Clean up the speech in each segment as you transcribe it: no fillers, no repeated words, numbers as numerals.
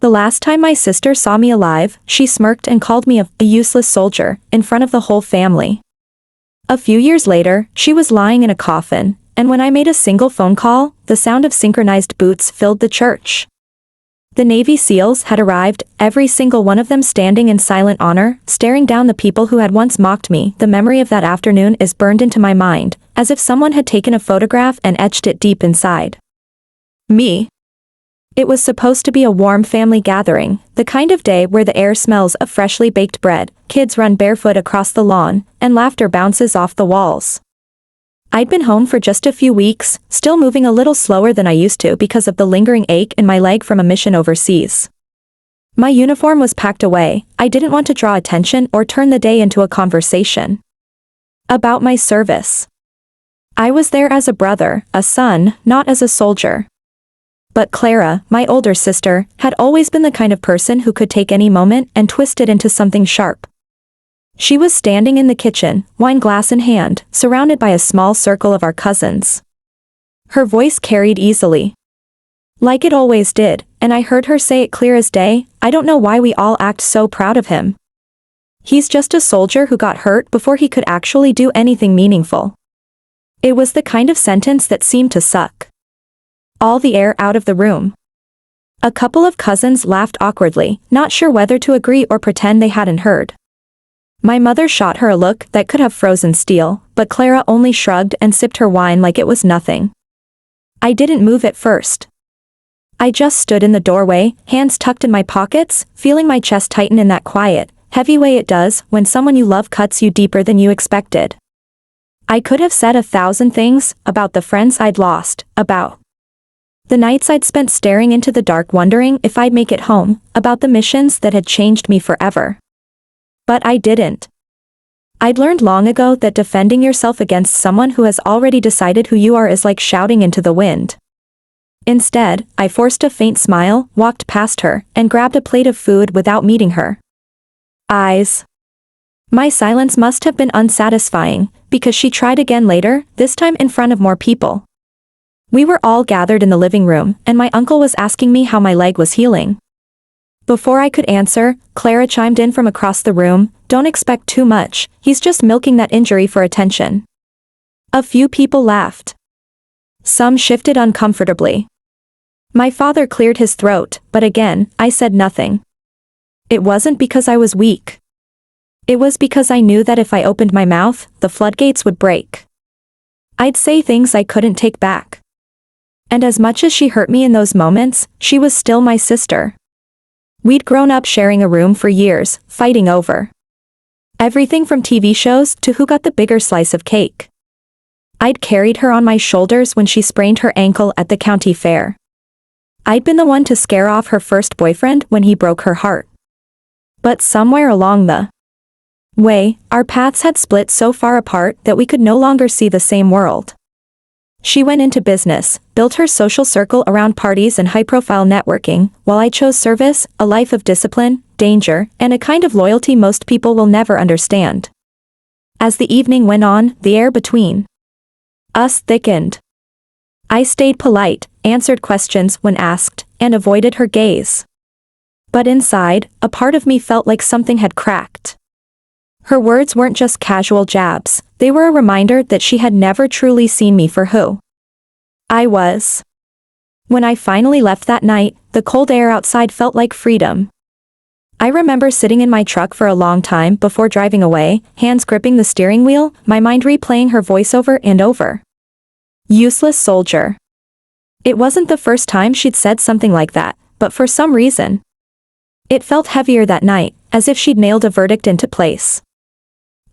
The last time my sister saw me alive, she smirked and called me a useless soldier, in front of the whole family. A few years later, she was lying in a coffin, and when I made a single phone call, the sound of synchronized boots filled the church. The Navy SEALs had arrived, every single one of them standing in silent honor, staring down the people who had once mocked me. The memory of that afternoon is burned into my mind, as if someone had taken a photograph and etched it deep inside me. It was supposed to be a warm family gathering, the kind of day where the air smells of freshly baked bread, kids run barefoot across the lawn, and laughter bounces off the walls. I'd been home for just a few weeks, still moving a little slower than I used to because of the lingering ache in my leg from a mission overseas. My uniform was packed away. I didn't want to draw attention or turn the day into a conversation about my service. I was there as a brother, a son, not as a soldier. But Clara, my older sister, had always been the kind of person who could take any moment and twist it into something sharp. She was standing in the kitchen, wine glass in hand, surrounded by a small circle of our cousins. Her voice carried easily, like it always did, and I heard her say it clear as day, "I don't know why we all act so proud of him. He's just a soldier who got hurt before he could actually do anything meaningful." It was the kind of sentence that seemed to suck all the air out of the room. A couple of cousins laughed awkwardly, not sure whether to agree or pretend they hadn't heard. My mother shot her a look that could have frozen steel, but Clara only shrugged and sipped her wine like it was nothing. I didn't move at first. I just stood in the doorway, hands tucked in my pockets, feeling my chest tighten in that quiet, heavy way it does when someone you love cuts you deeper than you expected. I could have said 1,000 things, about the friends I'd lost, about the nights I'd spent staring into the dark wondering if I'd make it home, about the missions that had changed me forever. But I didn't. I'd learned long ago that defending yourself against someone who has already decided who you are is like shouting into the wind. Instead, I forced a faint smile, walked past her, and grabbed a plate of food without meeting her eyes. My silence must have been unsatisfying, because she tried again later, this time in front of more people. We were all gathered in the living room, and my uncle was asking me how my leg was healing. Before I could answer, Clara chimed in from across the room, "Don't expect too much, he's just milking that injury for attention." A few people laughed. Some shifted uncomfortably. My father cleared his throat, but again, I said nothing. It wasn't because I was weak. It was because I knew that if I opened my mouth, the floodgates would break. I'd say things I couldn't take back. And as much as she hurt me in those moments, she was still my sister. We'd grown up sharing a room for years, fighting over everything from TV shows to who got the bigger slice of cake. I'd carried her on my shoulders when she sprained her ankle at the county fair. I'd been the one to scare off her first boyfriend when he broke her heart. But somewhere along the way, our paths had split so far apart that we could no longer see the same world. She went into business, built her social circle around parties and high-profile networking, while I chose service, a life of discipline, danger, and a kind of loyalty most people will never understand. As the evening went on, the air between us thickened. I stayed polite, answered questions when asked, and avoided her gaze. But inside, a part of me felt like something had cracked. Her words weren't just casual jabs, they were a reminder that she had never truly seen me for who I was. When I finally left that night, the cold air outside felt like freedom. I remember sitting in my truck for a long time before driving away, hands gripping the steering wheel, my mind replaying her voice over and over. Useless soldier. It wasn't the first time she'd said something like that, but for some reason, it felt heavier that night, as if she'd nailed a verdict into place.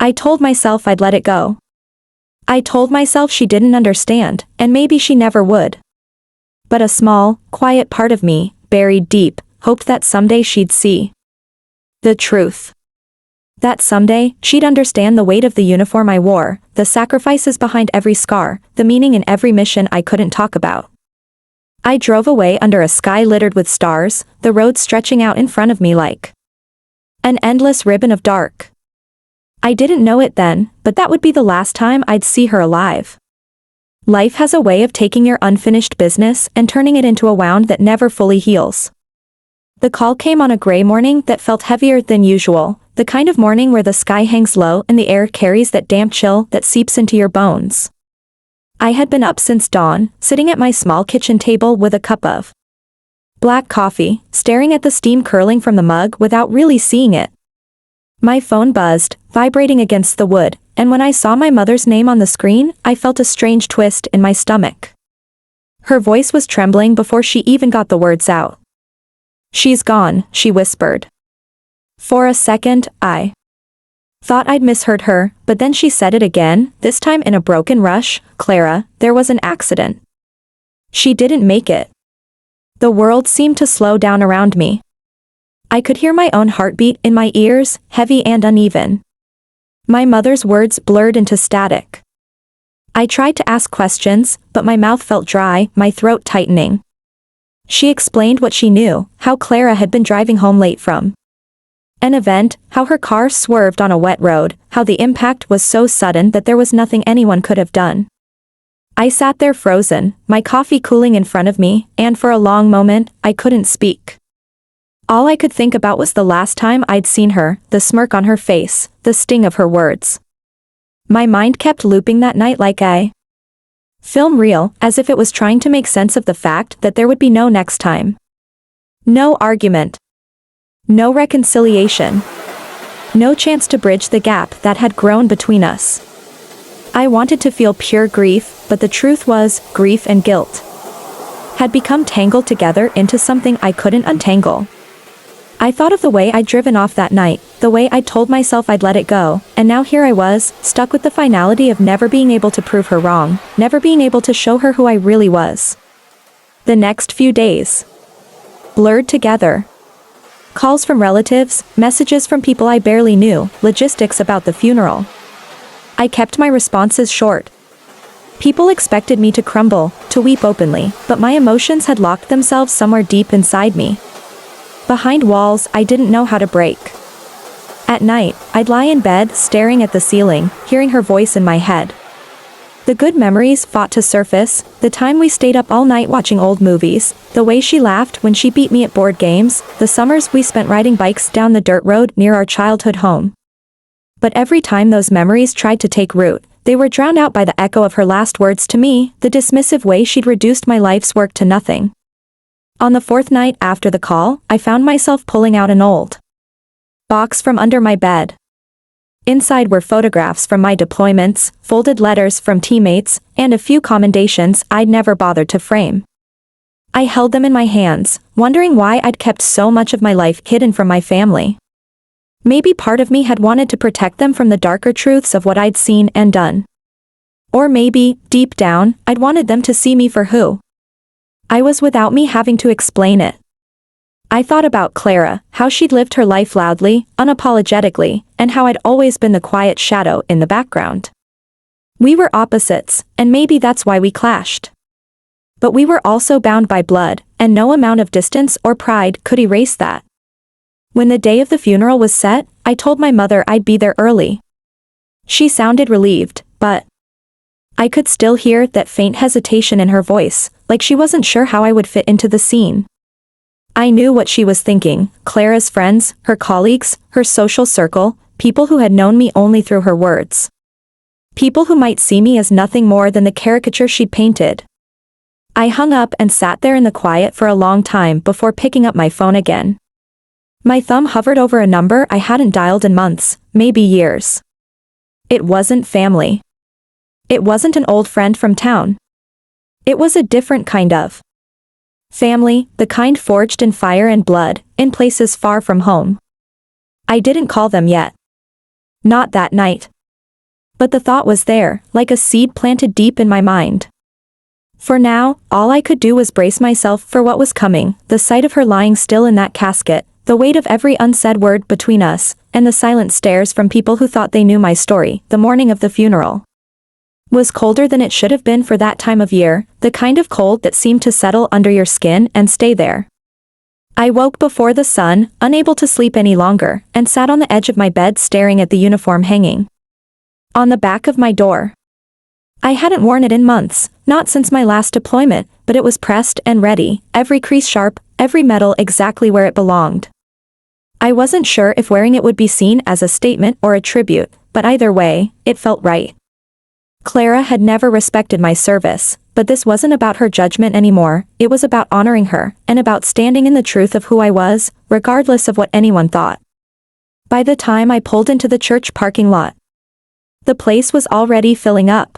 I told myself I'd let it go. I told myself she didn't understand, and maybe she never would. But a small, quiet part of me, buried deep, hoped that someday she'd see the truth. That someday, she'd understand the weight of the uniform I wore, the sacrifices behind every scar, the meaning in every mission I couldn't talk about. I drove away under a sky littered with stars, the road stretching out in front of me like an endless ribbon of dark. I didn't know it then, but that would be the last time I'd see her alive. Life has a way of taking your unfinished business and turning it into a wound that never fully heals. The call came on a gray morning that felt heavier than usual, the kind of morning where the sky hangs low and the air carries that damp chill that seeps into your bones. I had been up since dawn, sitting at my small kitchen table with a cup of black coffee, staring at the steam curling from the mug without really seeing it. My phone buzzed, vibrating against the wood, and when I saw my mother's name on the screen, I felt a strange twist in my stomach. Her voice was trembling before she even got the words out. "She's gone," she whispered. For a second, I thought I'd misheard her, but then she said it again, this time in a broken rush. "Clara, there was an accident. She didn't make it." The world seemed to slow down around me. I could hear my own heartbeat in my ears, heavy and uneven. My mother's words blurred into static. I tried to ask questions, but my mouth felt dry, my throat tightening. She explained what she knew, how Clara had been driving home late from an event, how her car swerved on a wet road, how the impact was so sudden that there was nothing anyone could have done. I sat there frozen, my coffee cooling in front of me, and for a long moment, I couldn't speak. All I could think about was the last time I'd seen her, the smirk on her face, the sting of her words. My mind kept looping that night like a film reel, as if it was trying to make sense of the fact that there would be no next time. No argument. No reconciliation. No chance to bridge the gap that had grown between us. I wanted to feel pure grief, but the truth was, grief and guilt had become tangled together into something I couldn't untangle. I thought of the way I'd driven off that night, the way I'd told myself I'd let it go, and now here I was, stuck with the finality of never being able to prove her wrong, never being able to show her who I really was. The next few days blurred together. Calls from relatives, messages from people I barely knew, logistics about the funeral. I kept my responses short. People expected me to crumble, to weep openly, but my emotions had locked themselves somewhere deep inside me. Behind walls I didn't know how to break. At night, I'd lie in bed staring at the ceiling, hearing her voice in my head. The good memories fought to surface, the time we stayed up all night watching old movies, the way she laughed when she beat me at board games, the summers we spent riding bikes down the dirt road near our childhood home. But every time those memories tried to take root, they were drowned out by the echo of her last words to me, the dismissive way she'd reduced my life's work to nothing. On the fourth night after the call, I found myself pulling out an old box from under my bed. Inside were photographs from my deployments, folded letters from teammates, and a few commendations I'd never bothered to frame. I held them in my hands, wondering why I'd kept so much of my life hidden from my family. Maybe part of me had wanted to protect them from the darker truths of what I'd seen and done. Or maybe, deep down, I'd wanted them to see me for who I was without me having to explain it. I thought about Clara, how she'd lived her life loudly, unapologetically, and how I'd always been the quiet shadow in the background. We were opposites, and maybe that's why we clashed. But we were also bound by blood, and no amount of distance or pride could erase that. When the day of the funeral was set, I told my mother I'd be there early. She sounded relieved, but I could still hear that faint hesitation in her voice, like she wasn't sure how I would fit into the scene. I knew what she was thinking. Clara's friends, her colleagues, her social circle, people who had known me only through her words. People who might see me as nothing more than the caricature she'd painted. I hung up and sat there in the quiet for a long time before picking up my phone again. My thumb hovered over a number I hadn't dialed in months, maybe years. It wasn't family. It wasn't an old friend from town. It was a different kind of family, the kind forged in fire and blood, in places far from home. I didn't call them yet. Not that night. But the thought was there, like a seed planted deep in my mind. For now, all I could do was brace myself for what was coming, the sight of her lying still in that casket, the weight of every unsaid word between us, and the silent stares from people who thought they knew my story. The morning of the funeral was colder than it should have been for that time of year, the kind of cold that seemed to settle under your skin and stay there. I woke before the sun, unable to sleep any longer, and sat on the edge of my bed staring at the uniform hanging on the back of my door. I hadn't worn it in months, not since my last deployment, but it was pressed and ready, every crease sharp, every metal exactly where it belonged. I wasn't sure if wearing it would be seen as a statement or a tribute, but either way, it felt right. Clara had never respected my service, but this wasn't about her judgment anymore, it was about honoring her, and about standing in the truth of who I was, regardless of what anyone thought. By the time I pulled into the church parking lot, the place was already filling up.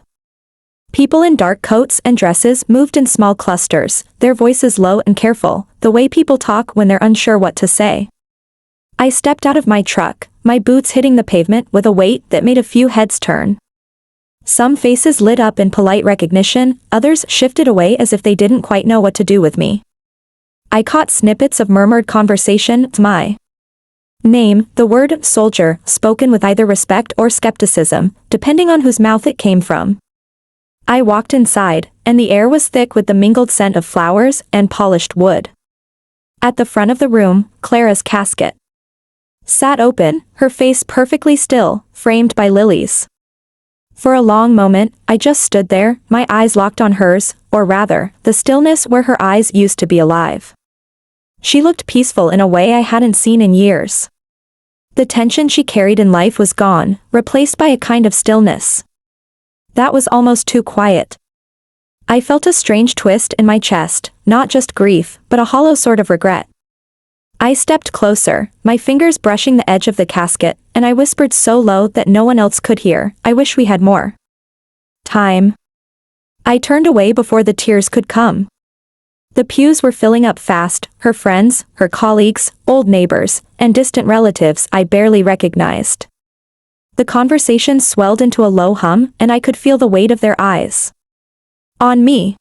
People in dark coats and dresses moved in small clusters, their voices low and careful, the way people talk when they're unsure what to say. I stepped out of my truck, my boots hitting the pavement with a weight that made a few heads turn. Some faces lit up in polite recognition, others shifted away as if they didn't quite know what to do with me. I caught snippets of murmured conversation, my name, the word soldier, spoken with either respect or skepticism, depending on whose mouth it came from. I walked inside, and the air was thick with the mingled scent of flowers and polished wood. At the front of the room, Clara's casket sat open, her face perfectly still, framed by lilies. For a long moment, I just stood there, my eyes locked on hers, or rather, the stillness where her eyes used to be alive. She looked peaceful in a way I hadn't seen in years. The tension she carried in life was gone, replaced by a kind of stillness that was almost too quiet. I felt a strange twist in my chest, not just grief, but a hollow sort of regret. I stepped closer, my fingers brushing the edge of the casket, and I whispered so low that no one else could hear, "I wish we had more time." I turned away before the tears could come. The pews were filling up fast, her friends, her colleagues, old neighbors, and distant relatives I barely recognized. The conversation swelled into a low hum, and I could feel the weight of their eyes on me.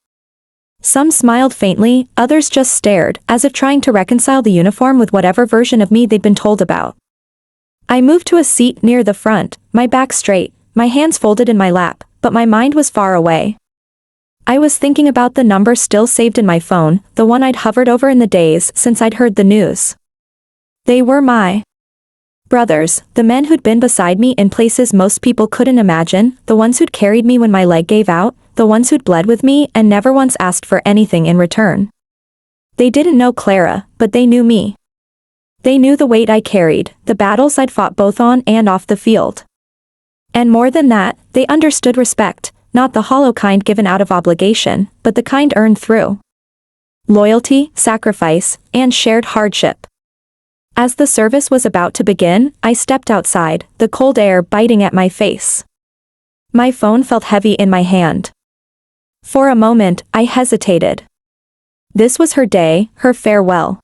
Some smiled faintly, others just stared, as if trying to reconcile the uniform with whatever version of me they'd been told about. I moved to a seat near the front, my back straight, my hands folded in my lap, but my mind was far away. I was thinking about the number still saved in my phone, the one I'd hovered over in the days since I'd heard the news. They were my brothers, the men who'd been beside me in places most people couldn't imagine, the ones who'd carried me when my leg gave out, the ones who'd bled with me and never once asked for anything in return. They didn't know Clara, but they knew me. They knew the weight I carried, the battles I'd fought both on and off the field. And more than that, they understood respect, not the hollow kind given out of obligation, but the kind earned through loyalty, sacrifice, and shared hardship. As the service was about to begin, I stepped outside, the cold air biting at my face. My phone felt heavy in my hand. For a moment, I hesitated. This was her day, her farewell.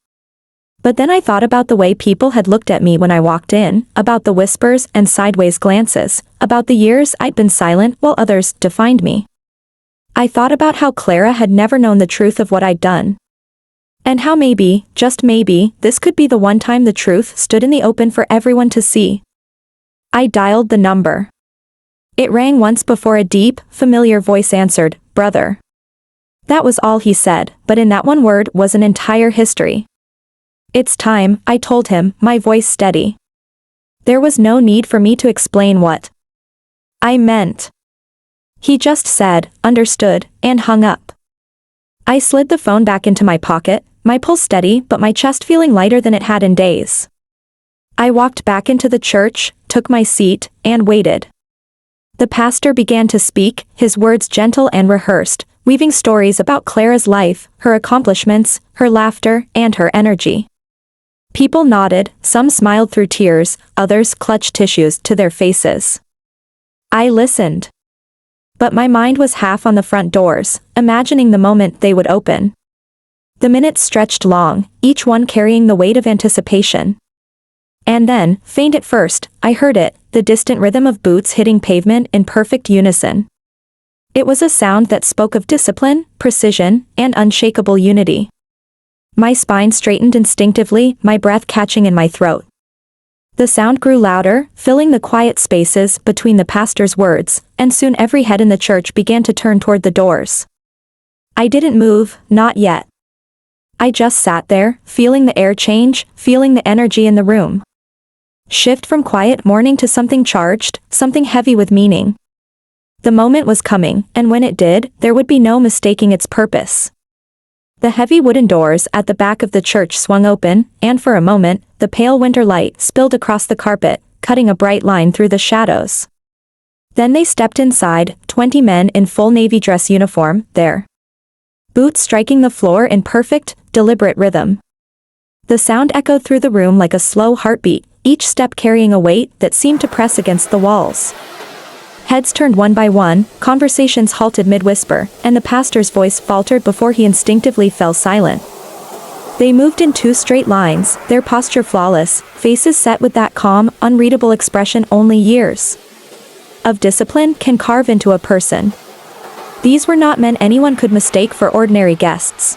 But then I thought about the way people had looked at me when I walked in, about the whispers and sideways glances, about the years I'd been silent while others defined me. I thought about how Clara had never known the truth of what I'd done. And how maybe, just maybe, this could be the one time the truth stood in the open for everyone to see. I dialed the number. It rang once before a deep, familiar voice answered, "Brother." That was all he said, but in that one word was an entire history. "It's time," I told him, my voice steady. There was no need for me to explain what I meant. He just said, "Understood," and hung up. I slid the phone back into my pocket, my pulse steady but my chest feeling lighter than it had in days. I walked back into the church, took my seat, and waited. The pastor began to speak, his words gentle and rehearsed, weaving stories about Clara's life, her accomplishments, her laughter, and her energy. People nodded, some smiled through tears, others clutched tissues to their faces. I listened. But my mind was half on the front doors, imagining the moment they would open. The minutes stretched long, each one carrying the weight of anticipation. And then, faint at first, I heard it, the distant rhythm of boots hitting pavement in perfect unison. It was a sound that spoke of discipline, precision, and unshakable unity. My spine straightened instinctively, my breath catching in my throat. The sound grew louder, filling the quiet spaces between the pastor's words, and soon every head in the church began to turn toward the doors. I didn't move, not yet. I just sat there, feeling the air change, feeling the energy in the room. Shift from quiet mourning to something charged, something heavy with meaning. The moment was coming, and when it did, there would be no mistaking its purpose. The heavy wooden doors at the back of the church swung open, and for a moment, the pale winter light spilled across the carpet, cutting a bright line through the shadows. Then they stepped inside, 20 men in full navy dress uniform, their boots striking the floor in perfect, deliberate rhythm. The sound echoed through the room like a slow heartbeat, each step carrying a weight that seemed to press against the walls. Heads turned one by one, conversations halted mid-whisper, and the pastor's voice faltered before he instinctively fell silent. They moved in 2 straight lines, their posture flawless, faces set with that calm, unreadable expression only years of discipline can carve into a person. These were not men anyone could mistake for ordinary guests.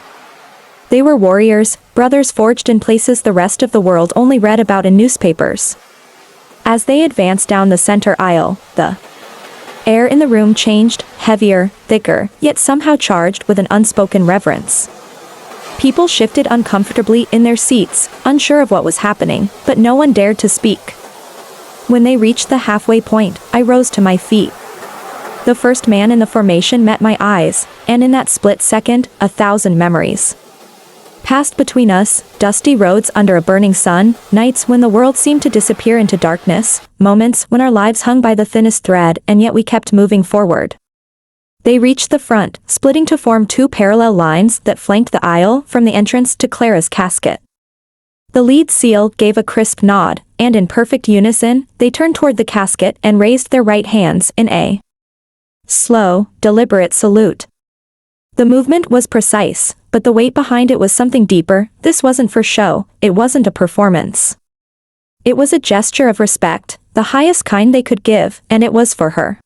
They were warriors, brothers forged in places the rest of the world only read about in newspapers. As they advanced down the center aisle, the air in the room changed, heavier, thicker, yet somehow charged with an unspoken reverence. People shifted uncomfortably in their seats, unsure of what was happening, but no one dared to speak. When they reached the halfway point, I rose to my feet. The first man in the formation met my eyes, and in that split second, 1,000 memories passed between us, dusty roads under a burning sun, nights when the world seemed to disappear into darkness, moments when our lives hung by the thinnest thread and yet we kept moving forward. They reached the front, splitting to form 2 parallel lines that flanked the aisle from the entrance to Clara's casket. The lead seal gave a crisp nod, and in perfect unison, they turned toward the casket and raised their right hands in a slow, deliberate salute. The movement was precise, but the weight behind it was something deeper. This wasn't for show, it wasn't a performance. It was a gesture of respect, the highest kind they could give, and it was for her.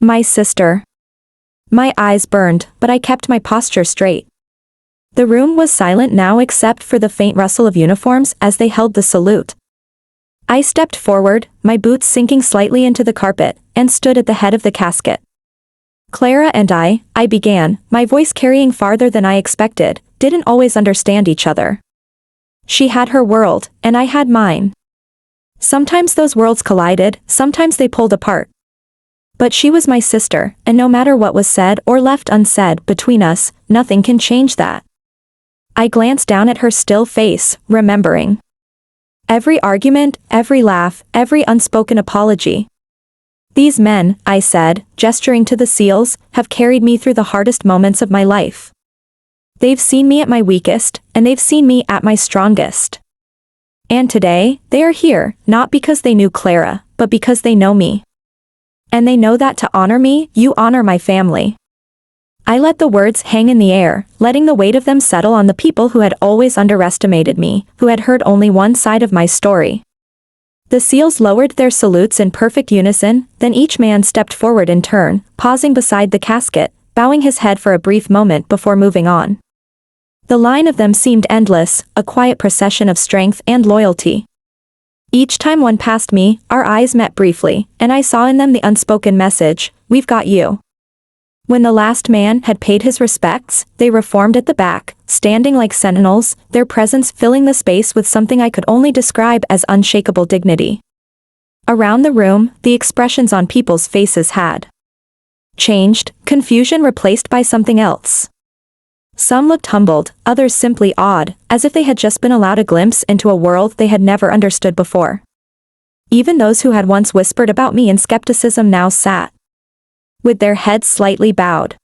My sister. My eyes burned, but I kept my posture straight. The room was silent now except for the faint rustle of uniforms as they held the salute. I stepped forward, my boots sinking slightly into the carpet, and stood at the head of the casket. Clara and I began, my voice carrying farther than I expected, didn't always understand each other. She had her world, and I had mine. Sometimes those worlds collided, sometimes they pulled apart. But she was my sister, and no matter what was said or left unsaid between us, nothing can change that. I glanced down at her still face, remembering every argument, every laugh, every unspoken apology. These men, I said, gesturing to the seals, have carried me through the hardest moments of my life. They've seen me at my weakest, and they've seen me at my strongest. And today, they are here, not because they knew Clara, but because they know me. And they know that to honor me, you honor my family. I let the words hang in the air, letting the weight of them settle on the people who had always underestimated me, who had heard only one side of my story. The seals lowered their salutes in perfect unison, then each man stepped forward in turn, pausing beside the casket, bowing his head for a brief moment before moving on. The line of them seemed endless, a quiet procession of strength and loyalty. Each time one passed me, our eyes met briefly, and I saw in them the unspoken message, "We've got you." When the last man had paid his respects, they reformed at the back, standing like sentinels, their presence filling the space with something I could only describe as unshakable dignity. Around the room, the expressions on people's faces had changed, confusion replaced by something else. Some looked humbled, others simply awed, as if they had just been allowed a glimpse into a world they had never understood before. Even those who had once whispered about me in skepticism now sat with their heads slightly bowed.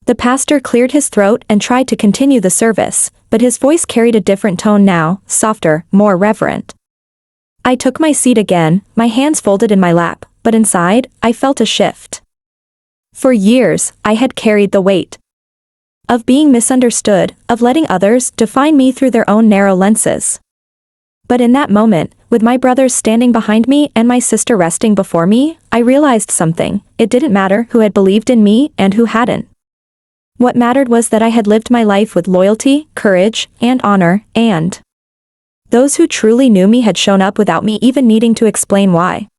The pastor cleared his throat and tried to continue the service, but his voice carried a different tone now, softer, more reverent. I took my seat again, my hands folded in my lap, but inside, I felt a shift. For years, I had carried the weight of being misunderstood, of letting others define me through their own narrow lenses. But in that moment, with my brothers standing behind me and my sister resting before me, I realized something. It didn't matter who had believed in me and who hadn't. What mattered was that I had lived my life with loyalty, courage, and honor, and those who truly knew me had shown up without me even needing to explain why.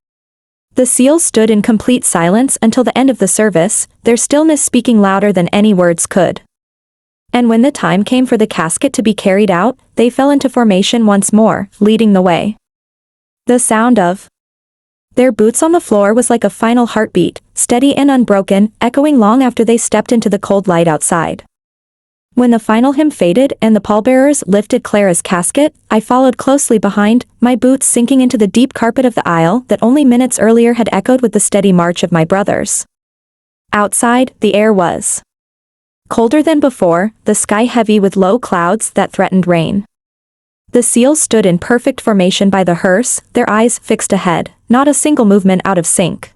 The seals stood in complete silence until the end of the service, their stillness speaking louder than any words could. And when the time came for the casket to be carried out, they fell into formation once more, leading the way. The sound of their boots on the floor was like a final heartbeat, steady and unbroken, echoing long after they stepped into the cold light outside. When the final hymn faded and the pallbearers lifted Clara's casket, I followed closely behind, my boots sinking into the deep carpet of the aisle that only minutes earlier had echoed with the steady march of my brothers. Outside, the air was colder than before, the sky heavy with low clouds that threatened rain. The seals stood in perfect formation by the hearse, their eyes fixed ahead, not a single movement out of sync.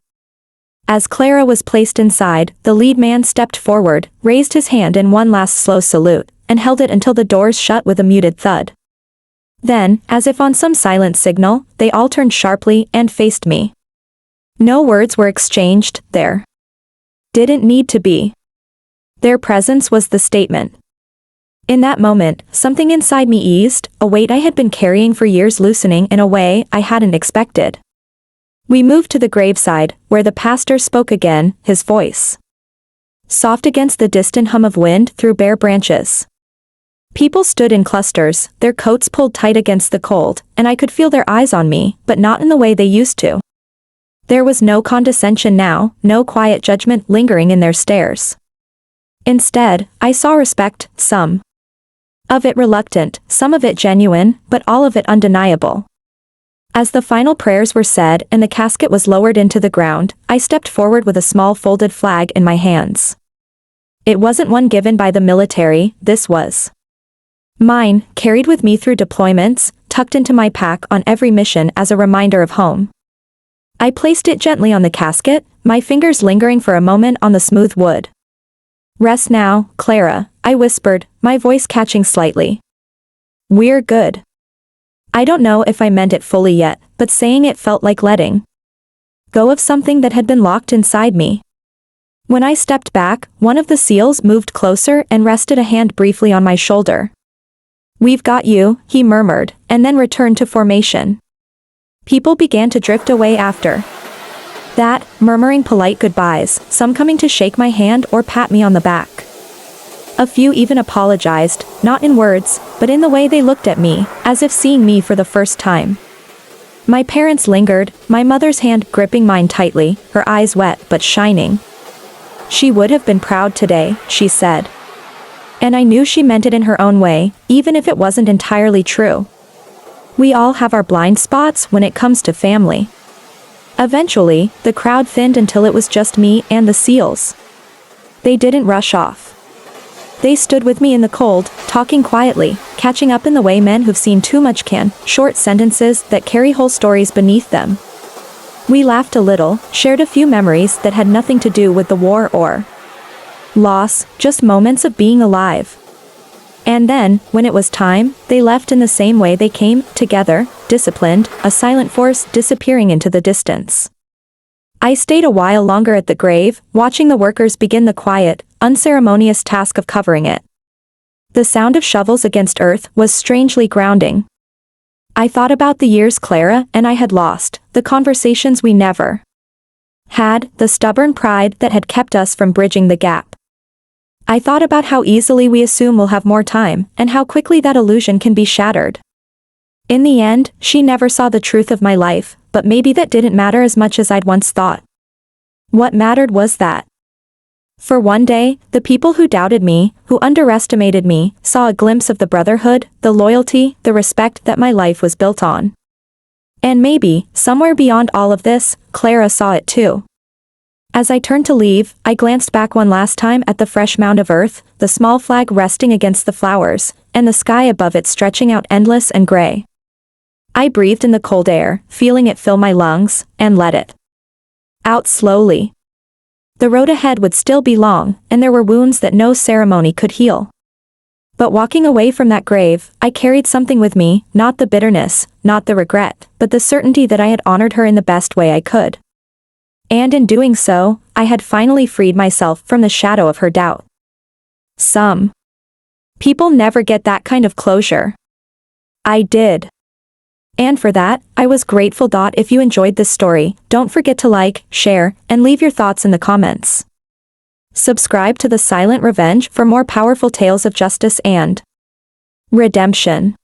As Clara was placed inside, the lead man stepped forward, raised his hand in one last slow salute, and held it until the doors shut with a muted thud. Then, as if on some silent signal, they all turned sharply and faced me. No words were exchanged, there didn't need to be. Their presence was the statement. In that moment, something inside me eased, a weight I had been carrying for years loosening in a way I hadn't expected. We moved to the graveside, where the pastor spoke again, his voice soft against the distant hum of wind through bare branches. People stood in clusters, their coats pulled tight against the cold, and I could feel their eyes on me, but not in the way they used to. There was no condescension now, no quiet judgment lingering in their stares. Instead, I saw respect, some of it reluctant, some of it genuine, but all of it undeniable. As the final prayers were said and the casket was lowered into the ground, I stepped forward with a small folded flag in my hands. It wasn't one given by the military, this was mine, carried with me through deployments, tucked into my pack on every mission as a reminder of home. I placed it gently on the casket, my fingers lingering for a moment on the smooth wood. "Rest now, Clara," I whispered, my voice catching slightly. "We're good." I don't know if I meant it fully yet, but saying it felt like letting go of something that had been locked inside me. When I stepped back, one of the SEALs moved closer and rested a hand briefly on my shoulder. "We've got you," he murmured, and then returned to formation. People began to drift away after that, murmuring polite goodbyes, some coming to shake my hand or pat me on the back. A few even apologized, not in words, but in the way they looked at me, as if seeing me for the first time. My parents lingered, my mother's hand gripping mine tightly, her eyes wet but shining. "She would have been proud today," she said. And I knew she meant it in her own way, even if it wasn't entirely true. We all have our blind spots when it comes to family. Eventually, the crowd thinned until it was just me and the SEALs. They didn't rush off. They stood with me in the cold, talking quietly, catching up in the way men who've seen too much can, short sentences that carry whole stories beneath them. We laughed a little, shared a few memories that had nothing to do with the war or loss, just moments of being alive. And then, when it was time, they left in the same way they came, together, disciplined, a silent force disappearing into the distance. I stayed a while longer at the grave, watching the workers begin the quiet, unceremonious task of covering it. The sound of shovels against earth was strangely grounding. I thought about the years Clara and I had lost, the conversations we never had, the stubborn pride that had kept us from bridging the gap. I thought about how easily we assume we'll have more time, and how quickly that illusion can be shattered. In the end, she never saw the truth of my life, but maybe that didn't matter as much as I'd once thought. What mattered was that for one day, the people who doubted me, who underestimated me, saw a glimpse of the brotherhood, the loyalty, the respect that my life was built on. And maybe, somewhere beyond all of this, Clara saw it too. As I turned to leave, I glanced back one last time at the fresh mound of earth, the small flag resting against the flowers, and the sky above it stretching out endless and gray. I breathed in the cold air, feeling it fill my lungs, and let it out slowly. The road ahead would still be long, and there were wounds that no ceremony could heal. But walking away from that grave, I carried something with me, not the bitterness, not the regret, but the certainty that I had honored her in the best way I could. And in doing so, I had finally freed myself from the shadow of her doubt. Some people never get that kind of closure. I did. And for that, I was grateful. If you enjoyed this story, don't forget to like, share, and leave your thoughts in the comments. Subscribe to The Silent Revenge for more powerful tales of justice and redemption.